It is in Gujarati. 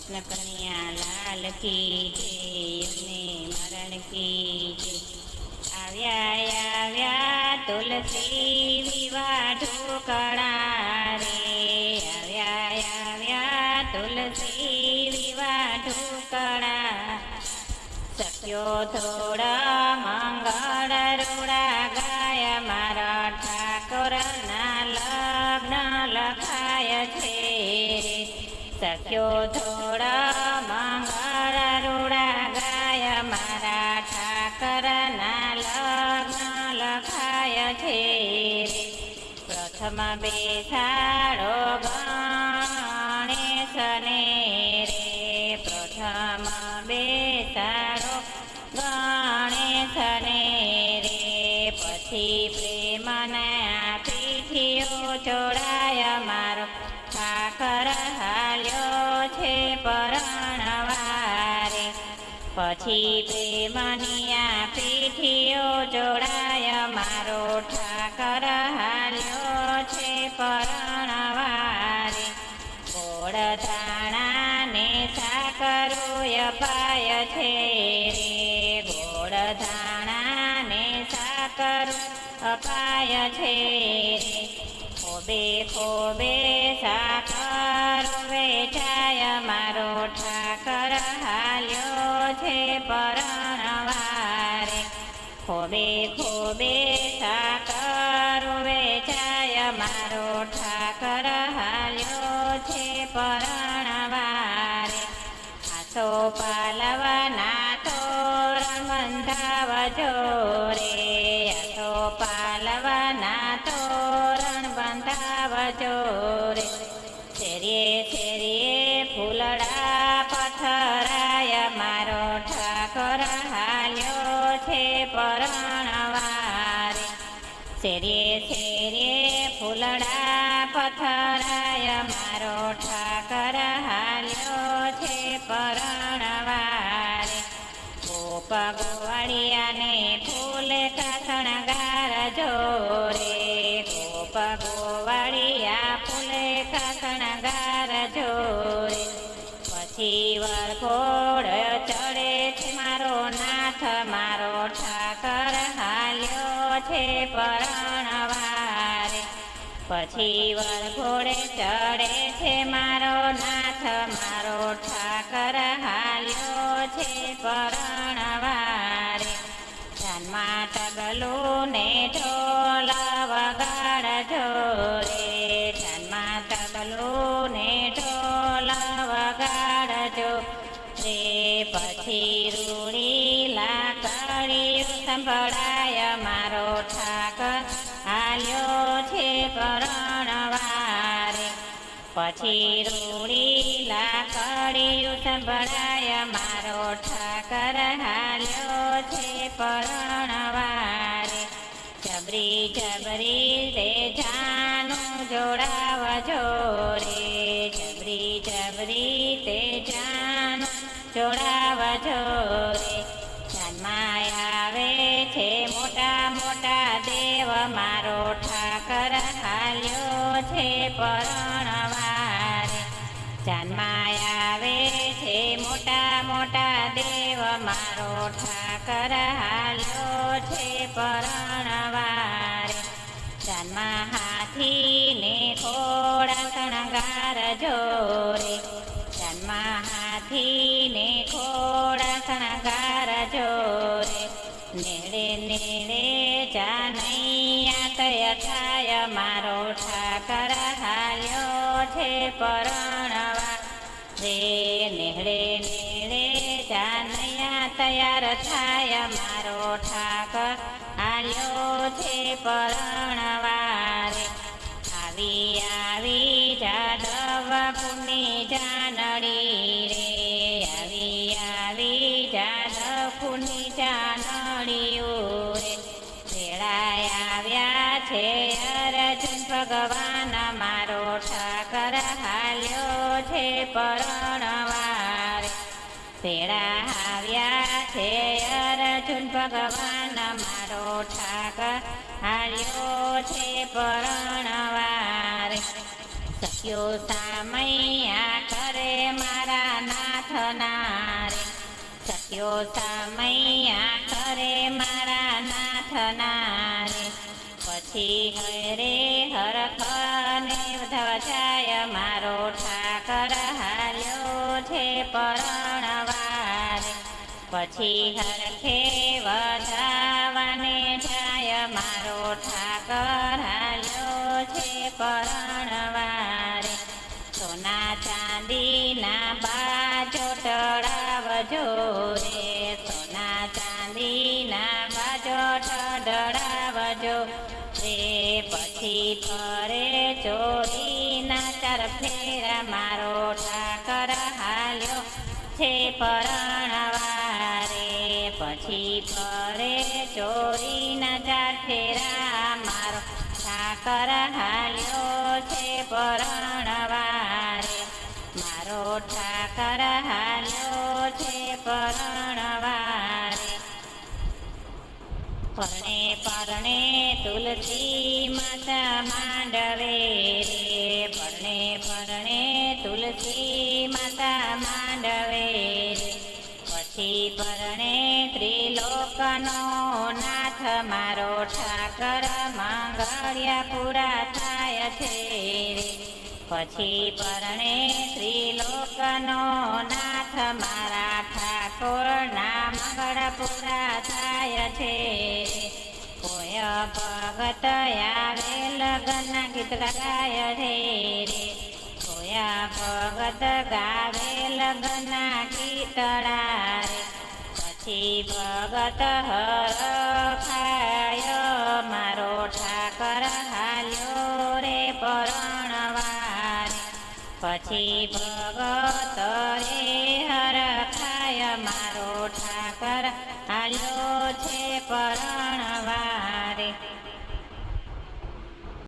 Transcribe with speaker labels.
Speaker 1: કૃષ્ણ કનૈયા લાલ કી જય ને મરણ કી જય. આવ્યા આવ્યા તુલસી વિવાહ ઢોકળા રે. આવ્યા આવ્યા તુલસી વિવાહ ઢોકળા. સખ્યો થોડા મંગળ રૂડા ગાય મારા ઠાકોરના લગ્ન લખાય છે રે. સખ્યો થોડા મંગળ રૂડા ગાય મારા ઠાકરના લગ્ન લખાય છે રે. પ્રથમ બેસાડો ગણેશને રે. પ્રથમ બેસાડો ગણેશને રે. પછી પ્રેમના પીઠીઓ ચોડાય મારો ઠાકર હાલ્યો છે પરણવારે. પછી પ્રેમનિયા પીઠીઓ જોડાય મારો ઠાકર હાલ્યો છે પરણવારે. ગોળ ધાણાને સાકરું અપાય છે રે. ગોળ ધાણાને સાકરું અપાય છે રે. ખોબે ખોબે સાકર વેચાય મારો ઠાકર હાલ્યો છે પરણવારે. ખોબે ખોબે સાકર વેચાય મારો ઠાકર હાલ્યો છે પરણવારે. આસો પાલવના તોરણ બંધાવજો રે. આસો પાલવના તોરણ બંધાવજો રે. શેરીએ શેરીએ ફૂલડા પથરાય મારો ઠાકર હાલ્યો છે પરણવારે. શેરીએ શેરીએ ફૂલડા પથરાય મારો ઠાકર હાલ્યો છે પરણવારે. ગોપ ગોવાળિયાને ફૂલ શણગારજો રે. ગોપ ગોવાળિયા ફૂલે શણગારજો રે. પછી વરઘોડ ચડે છે મારો નાથ મારો ઠાકર હાલ્યો છે પરણવારે. પછી વરઘોડે ચડે છે મારો નાથ મારો ઠાકર હાલ્યો છે પરણવારે. જાનમાં તગલું ને ઢોલ વગાડજો રે. જાનમાં તગલું ને ઢોલ વગાડજો રે. પછી રૂડી લાકડી સંભળાય મારો ઠાકર હાલ્યો છે પરણવારે. પછી રૂડી લાકડી સંભળાય મારો ઠાકર હાલ્યો છે પરણવારે. જબરી જબરી રે જાનું જોડાવજો રે. જબરી જબરી તે જાનું જોડાવજો રે. જાનમાં આવે છે મોટા મોટા દેવ મારો ઠાકર હાલ્યો છે પરણવારે. જાનમાં આવે છે મોટા મોટા દેવ મારો ઠાકર હાલ્યો છે પરણવારે. જાનમાં હાથીને ઘોડા શણગારજો રે. જાનમાં હાથીને ઘોડા શણગારજો રે. નેડે નેડે જાનૈયા તય થાય મારો ઠાકર હાલ્યો છે પરણવા રે. નેડે નેડે જાનૈયા તૈયાર થાય મારો ઠાકર હાલ્યો છે પરણવારે. આવી આવી જાદવ કુની જાનડી રે. આવી આવી જાદવ કુની જાનડીઓ રે. વેળાય આવ્યા છે અર્જુન ભગવાન મારો ઠાકર હાલ્યો છે પરણવારે. વેળા આવ્યા છે અર્જુન ભગવાન મારો ઠાકર હાલ્યો છે પરણવારે. સખ્યો સામૈયા કરે મારા નાથના રે સત્યો સમૈયા કરે મારા નાથના રે પછી હરે હરખને ધ્વજાય મારો ઠાકર હાલ્યો છે પરણવા રે પછી હરખે વધાવાને જાય મારો ઠાકર હાલ્યો છે પરણવા રે સોના ચાંદીના બાજો ટળાવજો રે સોના ચાંદીના બાજો ટળાવજો રે પછી ફરે ચોરીના ચાર ફેરા મારો ઠાકર હાલ્યો છે પરણવા રે પછી ફરે ચોરીના ચાર ફેરા મારો ઠાકર હાલ્યો છે પરણવા રે મારો ઠાકર હાલ્યો છે પરણવા રે પરણે પરણે તુલસી માતા માંડવે રે પરણે પરણે તુલસી માતા માંડવે રે પછી પરણે ત્રિલોકનો નાથ મારો ઠાકર મંગળ્યા પૂરા થાય છે રે પછી પરણે ત્રિલોકનો નાથ મારા ઠાકોરના મંગળ પૂરા થાય છે કોઈ ભગત આવે લગ્નના ગીત ગાય છે રે કોઈ ભગત ગાવે લગ્નના ગીતડા રે પછી ભગત હરખાય મારો ઠાકર હાલ્યો રે પરણવા રે પછી ભગત રે હરખાય મારો ઠાકર હાલ્યો છે પરણવા